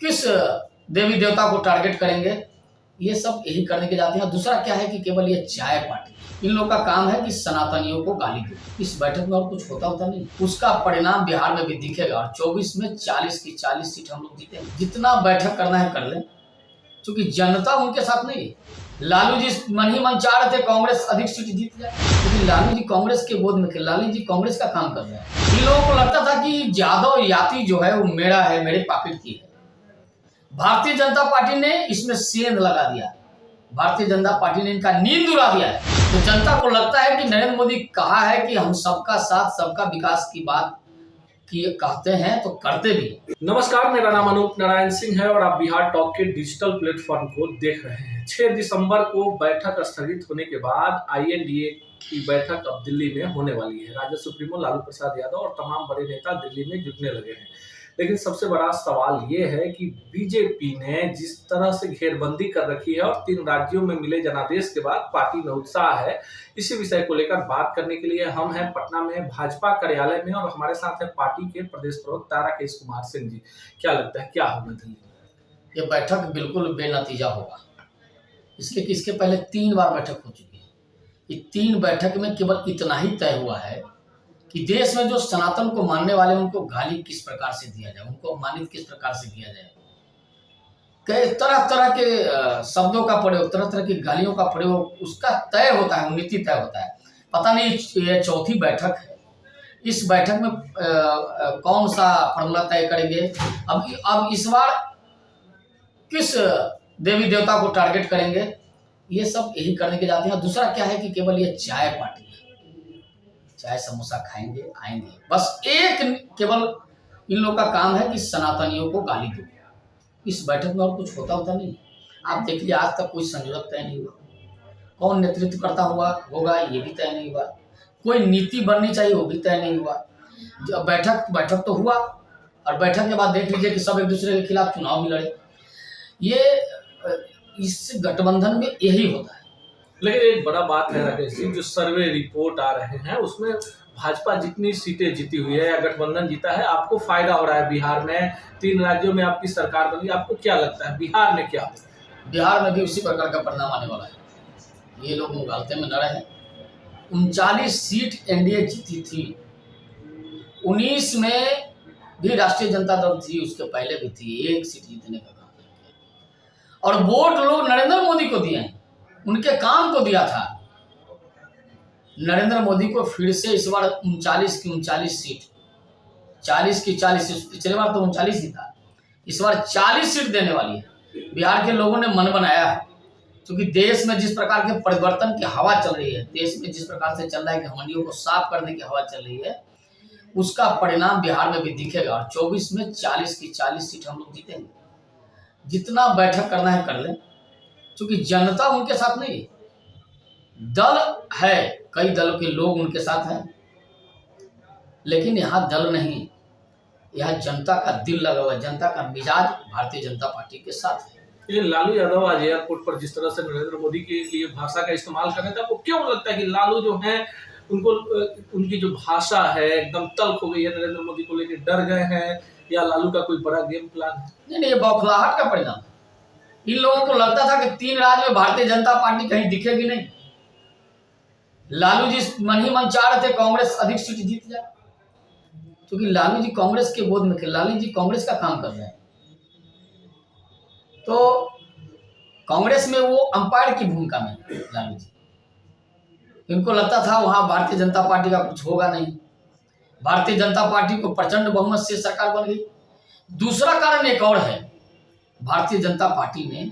किस देवी देवता को टारगेट करेंगे, ये सब यही करने के जाते हैं। दूसरा क्या है कि केवल ये चाय पार्टी, इन लोगों का काम है कि सनातनियों को गाली दो। इस बैठक में और कुछ होता नहीं। उसका परिणाम बिहार में भी दिखेगा और 24 में 40 की 40 सीट हम लोग जीतेंगे। जितना बैठक करना है कर लें, क्योंकि जनता उनके साथ नहीं है। लालू जी मन ही मन चाह रहे थे कांग्रेस अधिक सीट जीत जाए, क्योंकि लालू जी कांग्रेस के गोद में थे। लालू जी कांग्रेस का काम कर रहे हैं। इन लोगों को लगता था कि यादव याति जो है वो मेरा है, मेरे पॉकेट की है। भारतीय जनता पार्टी ने इसमें सेंध लगा दिया। भारतीय जनता पार्टी ने इनका नींद उड़ा दिया है। तो जनता को लगता है कि नरेंद्र मोदी कहा है कि हम सबका साथ सबका विकास की बात की कहते हैं तो करते भी। नमस्कार, मेरा नाम अनूप नारायण सिंह है और आप बिहार टॉक के डिजिटल प्लेटफॉर्म को देख रहे हैं। 6 दिसंबर को बैठक स्थगित होने के बाद INDA की बैठक अब दिल्ली में होने वाली है। राजद सुप्रीमो लालू प्रसाद यादव और तमाम बड़े नेता दिल्ली में जुटने लगे हैं। लेकिन सबसे बड़ा सवाल ये है कि बीजेपी ने जिस तरह से घेरबंदी कर रखी है और 3 राज्यों में मिले जनादेश के बाद पार्टी में उत्साह है। इसी विषय को लेकर बात करने के लिए हम हैं पटना में भाजपा कार्यालय में और हमारे साथ है पार्टी के प्रदेश प्रवक्ता राकेश कुमार सिंह जी। क्या लगता है, क्या होगा दिल्ली में? ये बैठक बिल्कुल बेनतीजा होगा, इसलिए कि इसके पहले 3 बार बैठक हो चुकी है। ये 3 बैठक में केवल इतना ही तय हुआ है कि देश में जो सनातन को मानने वाले उनको गाली किस प्रकार से दिया जाए, उनको अपमानित किस प्रकार से किया जाए। कई तरह तरह के शब्दों का प्रयोग, तरह तरह की गालियों का प्रयोग, उसका तय होता है, नीति तय होता है। पता नहीं ये चौथी बैठक है। इस बैठक में कौन सा फॉर्मूला तय करेंगे। अब इस बार किस देवी देवता को टारगेट करेंगे, ये सब यही करने के जाते हैं। दूसरा क्या है कि केवल ये चाय पार्टी है, चाय समोसा खाएंगे आएंगे, बस एक केवल इन लोगों का काम है कि सनातनियों को गाली दो। इस बैठक में और कुछ होता नहीं। आप देख लीजिए, आज तक कोई संयोजक तय नहीं हुआ, कौन नेतृत्व करता हुआ होगा ये भी तय नहीं हुआ, कोई नीति बननी चाहिए वो भी तय नहीं हुआ। बैठक तो हुआ और बैठक के बाद देख लीजिए कि सब एक दूसरे के खिलाफ चुनाव भी लड़े। ये इस गठबंधन में यही होता है। लेकिन एक बड़ा बात है राकेश जी, जो सर्वे रिपोर्ट आ रहे हैं उसमें भाजपा जितनी सीटें जीती हुई है या गठबंधन जीता है, आपको फायदा हो रहा है। बिहार में 3 राज्यों में आपकी सरकार बनी, आपको क्या लगता है बिहार में क्या होगा? बिहार में भी उसी प्रकार का परिणाम आने वाला है। ये लोग मुगालते में न रहे। 39 सीट NDA जीती थी, 19 में भी राष्ट्रीय जनता दल थी, उसके पहले भी थी। 1 सीट जीतने का काम किया और वोट लोग नरेंद्र मोदी को दिए हैं, उनके काम को दिया था। नरेंद्र मोदी को फिर से इस बार 39 की 39 सीट, 40 की 40, पिछले बार तो 39 ही था, इस बार 40 सीट देने वाली है। बिहार के लोगों ने मन बनाया है, क्योंकि देश में जिस प्रकार के परिवर्तन की हवा चल रही है, देश में जिस प्रकार से चल रहा है कि घमंडियों को साफ करने की हवा चल रही है, उसका परिणाम बिहार में भी दिखेगा और 24 में 40 की 40 सीट हम लोग जीतेंगे। जितना बैठक करना है कर लें, क्योंकि जनता उनके साथ नहीं है। दल है, कई दलों के लोग उनके साथ हैं, लेकिन यहाँ दल नहीं, यहाँ जनता का दिल लगा हुआ है, जनता का मिजाज भारतीय जनता पार्टी के साथ है। ये लालू यादव आज एयरपोर्ट पर जिस तरह से नरेंद्र मोदी के लिए भाषा का इस्तेमाल कर रहे थे, आपको क्यों लगता है कि लालू जो है उनको उनकी जो भाषा है एकदम तल्ख हो गई है, नरेंद्र मोदी को लेकर डर गए हैं, या लालू का कोई बड़ा गेम प्लान है? नहीं, ये बौखलाहट का परिणाम है। इन लोगों को लगता था कि 3 राज्य में भारतीय जनता पार्टी कहीं दिखेगी नहीं। लालू जी मन ही मन चाह रहे थे कांग्रेस अधिक सीट जीत जाए, क्योंकि लालू जी कांग्रेस के गोद में थे। लालू जी कांग्रेस का काम कर रहे हैं, तो कांग्रेस में वो अंपायर की भूमिका में लालू जी। इनको लगता था वहां भारतीय जनता पार्टी का कुछ होगा नहीं। भारतीय जनता पार्टी को प्रचंड बहुमत से सरकार बन गई। दूसरा कारण एक और है, भारतीय जनता पार्टी ने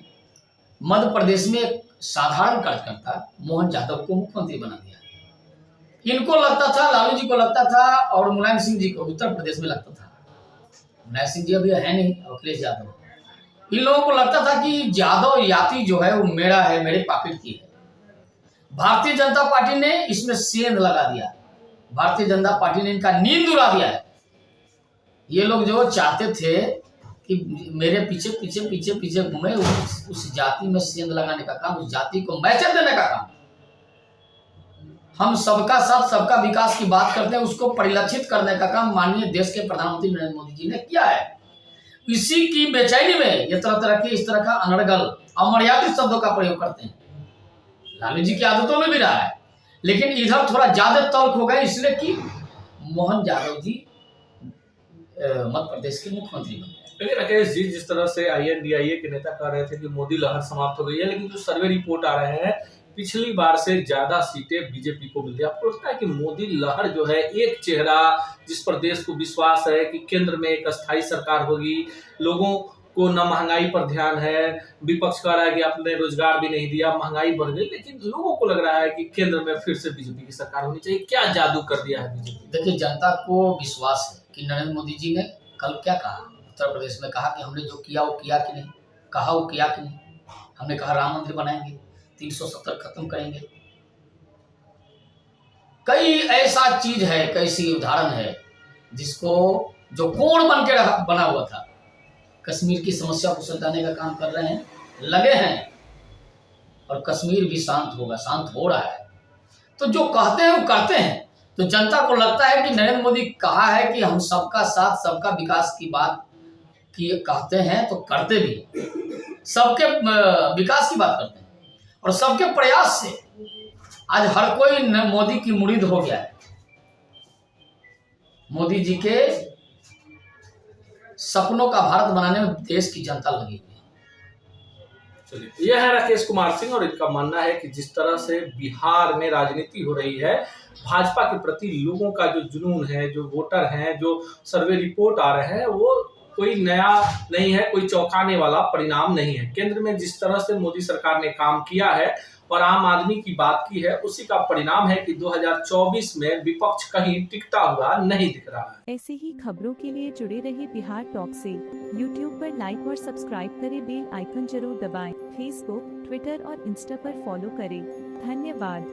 मध्य प्रदेश में एक साधारण कार्यकर्ता मोहन यादव को मुख्यमंत्री बना दिया। इनको लगता था, लालू जी को लगता था और मुलायम सिंह जी को उत्तर प्रदेश में लगता था। मुलायम सिंह जी अभी है नहीं, अखिलेश यादव। इन लोगों को लगता था कि यादव याति जो है वो मेरा है, मेरे पॉकेट की है। भारतीय जनता पार्टी ने इसमें सेंध लगा दिया। भारतीय जनता पार्टी ने इनका नींद उड़ा दिया है। ये लोग जो चाहते थे कि मेरे पीछे पीछे पीछे पीछे घूमे, उस जाति में सेंध लगाने का काम, उस जाति को मैसेज देने का काम। हम सबका साथ सबका विकास की बात करते हैं, उसको परिलक्षित करने का काम माननीय देश के प्रधानमंत्री नरेंद्र मोदी जी ने किया है। इसी की बेचैनी में ये तरह तरह के इस तरह का अनर्गल अमर्यादित शब्दों का प्रयोग करते हैं। लालू जी की आदतों में भी रहा है, लेकिन इधर थोड़ा ज्यादा तल्ख हो गए, इसलिए कि मोहन यादव जी मध्य प्रदेश के मुख्यमंत्री बन गए। लेकिन राकेश जी, जिस तरह से INDIA के नेता कह रहे थे कि मोदी लहर समाप्त हो गई है, लेकिन जो सर्वे रिपोर्ट आ रहे हैं पिछली बार से ज्यादा सीटें बीजेपी को मिल रही है। आपको लगता है कि मोदी लहर जो है एक चेहरा, जिस पर देश को विश्वास है कि केंद्र में एक अस्थायी सरकार होगी, लोगों को न महंगाई पर ध्यान है, विपक्ष कह रहा है कि आपने रोजगार भी नहीं दिया, महंगाई बढ़ गई, लेकिन लोगों को लग रहा है कि केंद्र में फिर से बीजेपी की सरकार होनी चाहिए। क्या जादू कर दिया है बीजेपी? देखिए, जनता को विश्वास है कि नरेंद्र मोदी जी ने कल क्या कहा, उत्तर प्रदेश में कहा कि हमने जो किया वो किया कि नहीं, कहा वो किया कि नहीं। हमने कहा राम मंदिर बनाएंगे, 370 खत्म करेंगे। कई ऐसा चीज है, कैसी उदाहरण है जिसको जो कोण बन के बना हुआ था, कश्मीर की समस्या को सुलझाने का काम कर रहे हैं, लगे हैं, और कश्मीर भी शांत होगा, शांत हो रहा है। तो जो कहते हैं वो करते हैं। तो जनता को लगता है कि नरेंद्र मोदी कहा है कि हम सबका साथ सबका विकास की बात की कहते हैं तो करते भी हैं। सबके विकास की बात करते हैं और सबके प्रयास से आज हर कोई मोदी की मुरीद हो गया है। मोदी जी के सपनों का भारत बनाने में देश की जनता लगी हुई है। चलिए, यह है राकेश कुमार सिंह और इनका मानना है कि जिस तरह से बिहार में राजनीति हो रही है, भाजपा के प्रति लोगों का जो जुनून है, जो वोटर हैं, जो सर्वे रिपोर्ट आ रहे हैं, वो कोई नया नहीं है, कोई चौंकाने वाला परिणाम नहीं है। केंद्र में जिस तरह से मोदी सरकार ने काम किया है और आम आदमी की बात की है, उसी का परिणाम है कि 2024 में विपक्ष कहीं टिकता हुआ नहीं दिख रहा है। ऐसे ही खबरों के लिए जुड़े रहिए बिहार टॉक से। यूट्यूब पर लाइक और सब्सक्राइब करें, बेल आइकन जरूर दबाएं। फेसबुक, ट्विटर और इंस्टा पर फॉलो करें। धन्यवाद।